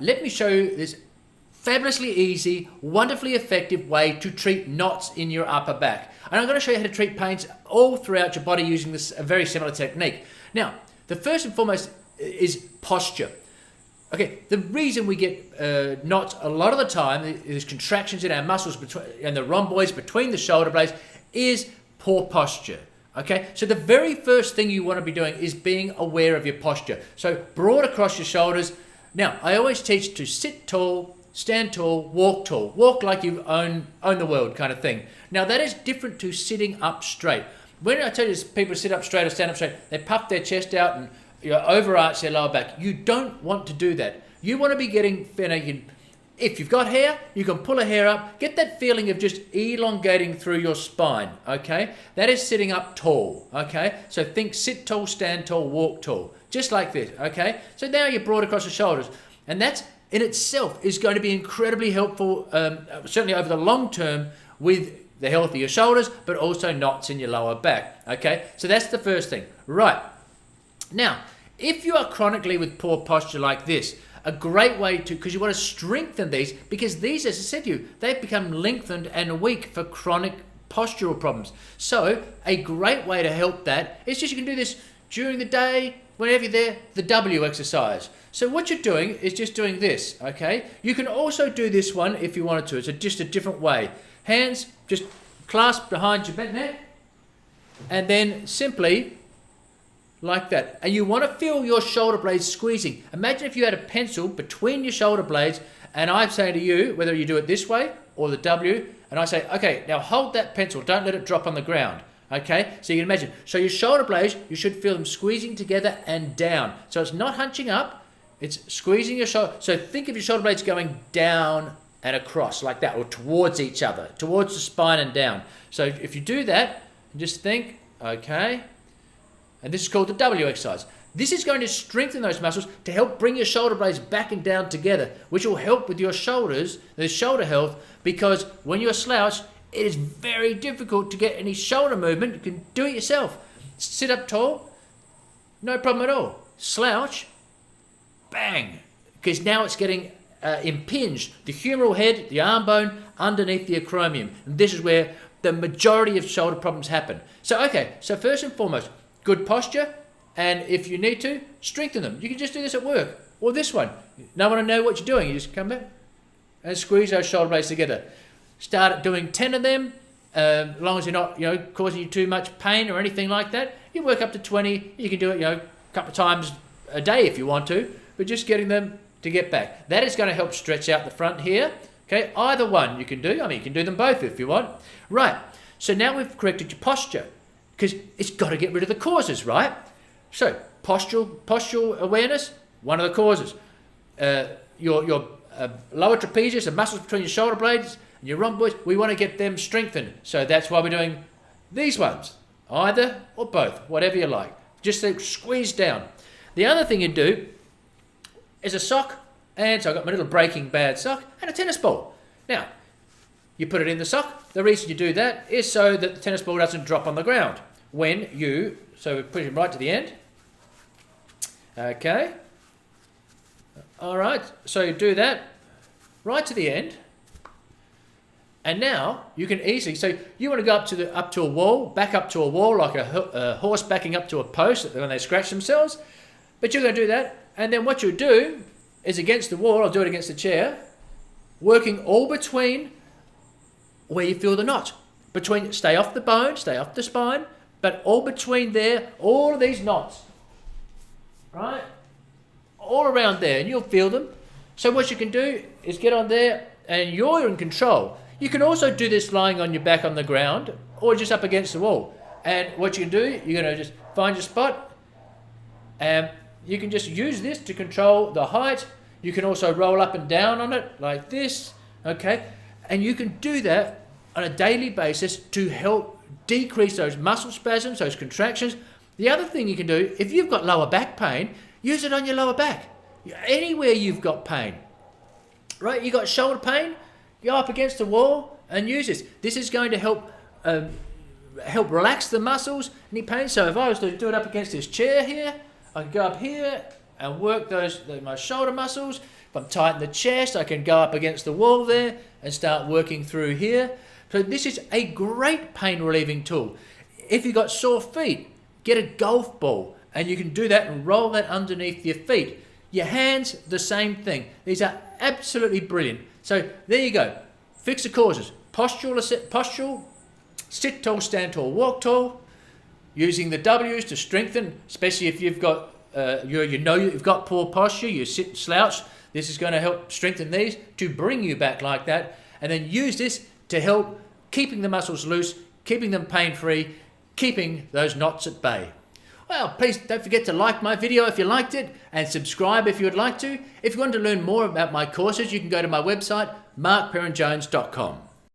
let me show you this fabulously easy, wonderfully effective way to treat knots in your upper back. And I'm going to show you how to treat pains all throughout your body using this a very similar technique. Now, the first and foremost is posture. Okay, the reason we get knots a lot of the time, is contractions in our muscles and the rhomboids between the shoulder blades, is poor posture. Okay, so the very first thing you want to be doing is being aware of your posture. So broad across your shoulders. Now, I always teach to sit tall, stand tall, walk like you own the world kind of thing. Now, that is different to sitting up straight. When I tell you people sit up straight or stand up straight, they puff their chest out and overarch their lower back. You don't want to do that. You want to be getting, if you've got hair, you can pull a hair up. Get that feeling of just elongating through your spine, okay? That is sitting up tall, okay? So think sit tall, stand tall, walk tall, just like this, okay? So now you're broad across the shoulders. And that in itself is going to be incredibly helpful, certainly over the long term with the health of your shoulders, but also knots in your lower back, okay? So that's the first thing. Right. Now, if you are chronically with poor posture like this, a great way to, because you want to strengthen these, because these, as I said to you, they've become lengthened and weak for chronic postural problems. So a great way to help that is just you can do this during the day, whenever you're there, the W exercise. So what you're doing is just doing this, okay? You can also do this one if you wanted to. It's just a different way. Hands just clasped behind your neck, and then simply like that. And you want to feel your shoulder blades squeezing. Imagine if you had a pencil between your shoulder blades, and I'm saying to you, whether you do it this way or the W, and I say, okay, now hold that pencil, don't let it drop on the ground. Okay, so you can imagine. So your shoulder blades, you should feel them squeezing together and down. So it's not hunching up, it's squeezing your shoulder. So think of your shoulder blades going down and across like that, or towards each other, towards the spine and down. So if you do that, just think, okay, and this is called the W exercise. This is going to strengthen those muscles to help bring your shoulder blades back and down together, which will help with your shoulders, the shoulder health, because when you're slouched, it is very difficult to get any shoulder movement. You can do it yourself. Sit up tall, no problem at all. Slouch, bang, because now it's getting impinged. The humeral head, the arm bone, underneath the acromion. And this is where the majority of shoulder problems happen. So, okay, so first and foremost, good posture, and if you need to, strengthen them. You can just do this at work, or this one. No one will know what you're doing. You just come back and squeeze those shoulder blades together. Start doing 10 of them, as long as you're not, causing you too much pain or anything like that. You work up to 20. You can do it, a couple of times a day if you want to, but just getting them to get back. That is going to help stretch out the front here. Okay, either one you can do. I mean, you can do them both if you want. Right. So now we've corrected your posture, because it's got to get rid of the causes, right? So postural awareness, one of the causes. Your lower trapezius, the muscles between your shoulder blades, your rhomboids, we want to get them strengthened. So that's why we're doing these ones, either or both, whatever you like. Just squeeze down. The other thing you do is a sock, and so I've got my little Breaking Bad sock and a tennis ball. Now, you put it in the sock. The reason you do that is so that the tennis ball doesn't drop on the ground. So we push it right to the end. Okay. All right, so you do that right to the end. And now you can easily, so you want to go up to a wall, back up to a wall like a horse backing up to a post when they scratch themselves. But you're going to do that, and then what you do is against the wall, I'll do it against the chair, working all between where you feel the knot. Stay off the bone, stay off the spine, but all between there, all of these knots, right? All around there, and you'll feel them. So what you can do is get on there, and you're in control. You can also do this lying on your back on the ground or just up against the wall. And what you can do, you're going to just find your spot, and you can just use this to control the height. You can also roll up and down on it like this, okay? And you can do that on a daily basis to help decrease those muscle spasms, those contractions. The other thing you can do, if you've got lower back pain, use it on your lower back. Anywhere you've got pain, right? You got shoulder pain, go up against the wall and use this. This is going to help relax the muscles, any pain. So if I was to do it up against this chair here, I can go up here and work my shoulder muscles, If I'm tight in the chest, I can go up against the wall there and start working through here. So this is a great pain relieving tool. If you've got sore feet, get a golf ball and you can do that and roll that underneath your feet. Your hands, the same thing. These are absolutely brilliant. So there you go. Fix the causes. Postural, sit tall, stand tall, walk tall. Using the W's to strengthen, especially if you've got you've got poor posture, you sit slouched. This is going to help strengthen these to bring you back like that. And then use this to help keeping the muscles loose, keeping them pain-free, keeping those knots at bay. Well, please don't forget to like my video if you liked it and subscribe if you would like to. If you want to learn more about my courses, you can go to my website, markperrenjones.com.